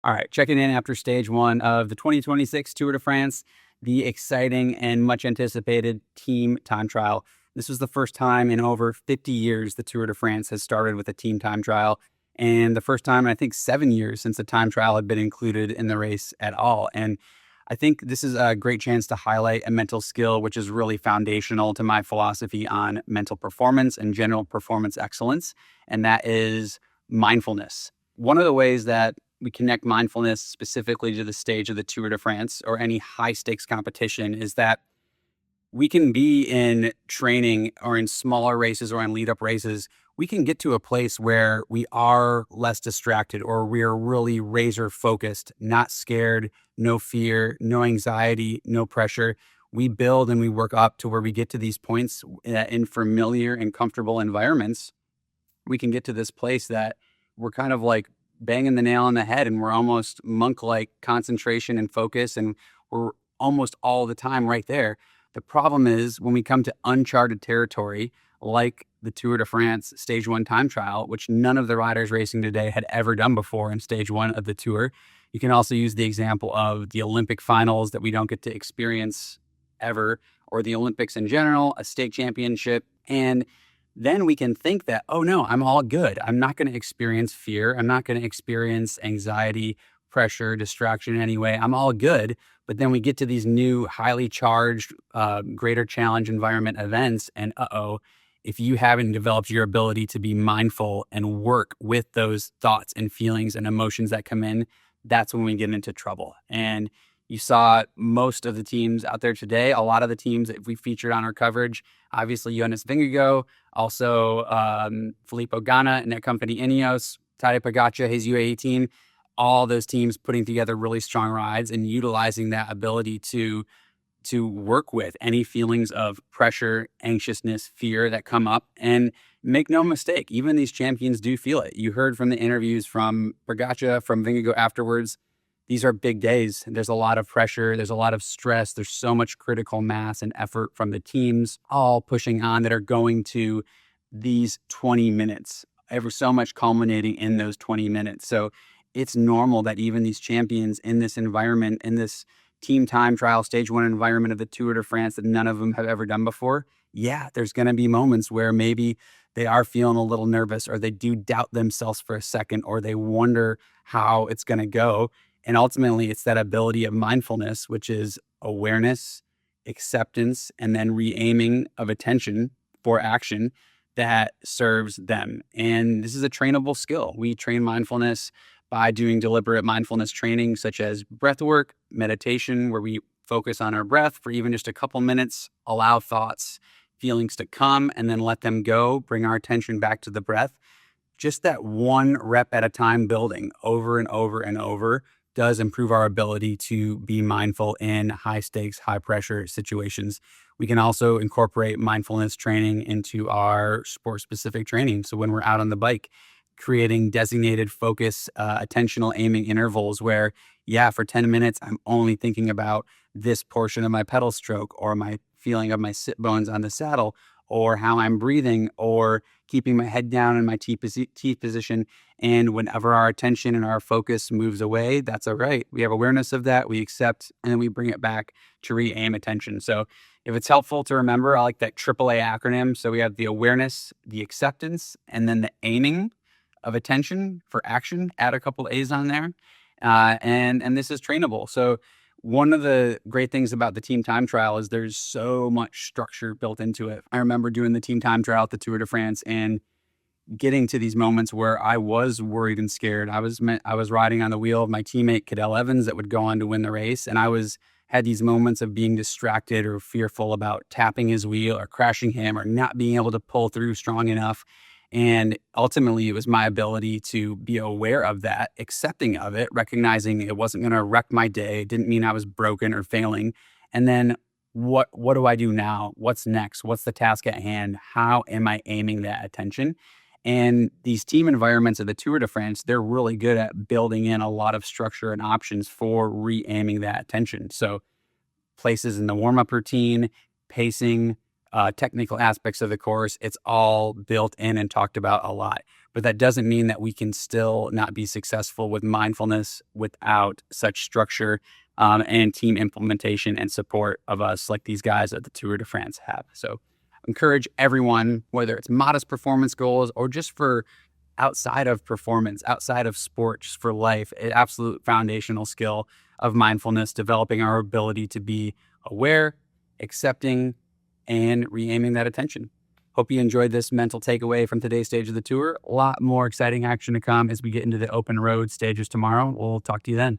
All right, checking in after stage one of the 2026 Tour de France, the exciting and much anticipated team time trial. This was the first time in over 50 years the Tour de France has started with a team time trial, and the first time in, I think, 7 years since the time trial had been included in the race at all. And I think this is a great chance to highlight a mental skill, which is really foundational to my philosophy on mental performance and general performance excellence, and that is mindfulness. One of the ways that we connect mindfulness specifically to the stage of the Tour de France or any high stakes competition is that we can be in training or in smaller races or in lead up races. We can get to a place where we are less distracted or we're really razor focused, not scared, no fear, no anxiety, no pressure. We build and we work up to where we get to these points in familiar and comfortable environments. We can get to this place that we're kind of like banging the nail on the head and we're almost monk-like concentration and focus, and we're almost all the time right there. The problem is when we come to uncharted territory, like the Tour de France stage one time trial, which none of the riders racing today had ever done before in stage one of the Tour. You can also use the example of the Olympic finals that we don't get to experience ever, or the Olympics in general, a state championship. And then we can think that, oh no, I'm all good. I'm not going to experience fear. I'm not going to experience anxiety, pressure, distraction anyway. I'm all good. But then we get to these new highly charged, greater challenge environment events. And if you haven't developed your ability to be mindful and work with those thoughts and feelings and emotions that come in, that's when we get into trouble. And you saw most of the teams out there today, a lot of the teams that we featured on our coverage, obviously Jonas Vingegaard, also Filippo Ganna and their company Ineos, Tadej Pogacar, his UAE team, all those teams putting together really strong rides and utilizing that ability to work with any feelings of pressure, anxiousness, fear that come up. And make no mistake, even these champions do feel it. You heard from the interviews from Pogacar, from Vingegaard afterwards. These are big days. There's a lot of pressure. There's a lot of stress. There's so much critical mass and effort from the teams all pushing on that are going to these 20 minutes. Ever so much culminating in those 20 minutes. So it's normal that even these champions in this environment, in this team time trial, stage one environment of the Tour de France that none of them have ever done before, there's going to be moments where maybe they are feeling a little nervous, or they do doubt themselves for a second, or they wonder how it's going to go. And ultimately, it's that ability of mindfulness, which is awareness, acceptance, and then re-aiming of attention for action that serves them. And this is a trainable skill. We train mindfulness by doing deliberate mindfulness training, such as breath work, meditation, where we focus on our breath for even just a couple minutes, allow thoughts, feelings to come, and then let them go, bring our attention back to the breath. Just that one rep at a time building over and over and over does improve our ability to be mindful in high stakes, high pressure situations. We can also incorporate mindfulness training into our sport specific training. So when we're out on the bike, creating designated focus, attentional aiming intervals where, for 10 minutes, I'm only thinking about this portion of my pedal stroke, or my feeling of my sit bones on the saddle, or how I'm breathing, or keeping my head down in my T position. And whenever our attention and our focus moves away, that's all right. We have awareness of that, we accept, and then we bring it back to re-aim attention. So if it's helpful to remember, I like that AAA acronym. So we have the awareness, the acceptance, and then the aiming of attention for action. Add a couple A's on there. And this is trainable. So one of the great things about the team time trial is there's so much structure built into it. I remember doing the team time trial at the Tour de France and getting to these moments where I was worried and scared. I was riding on the wheel of my teammate Cadell Evans that would go on to win the race, and I had these moments of being distracted or fearful about tapping his wheel or crashing him or not being able to pull through strong enough. And ultimately, it was my ability to be aware of that, accepting of it, recognizing it wasn't going to wreck my day. It didn't mean I was broken or failing. And then what do I do now? What's next? What's the task at hand? How am I aiming that attention? And these team environments of the Tour de France, they're really good at building in a lot of structure and options for re-aiming that attention. So places in the warm-up routine, pacing, technical aspects of the course, it's all built in and talked about a lot. But that doesn't mean that we can still not be successful with mindfulness without such structure and team implementation and support of us like these guys at the Tour de France have. So encourage everyone, whether it's modest performance goals or just for outside of performance, outside of sport, just for life, an absolute foundational skill of mindfulness, developing our ability to be aware, accepting, and re-aiming that attention. Hope you enjoyed this mental takeaway from today's stage of the tour. A lot more exciting action to come as we get into the open road stages tomorrow. We'll talk to you then.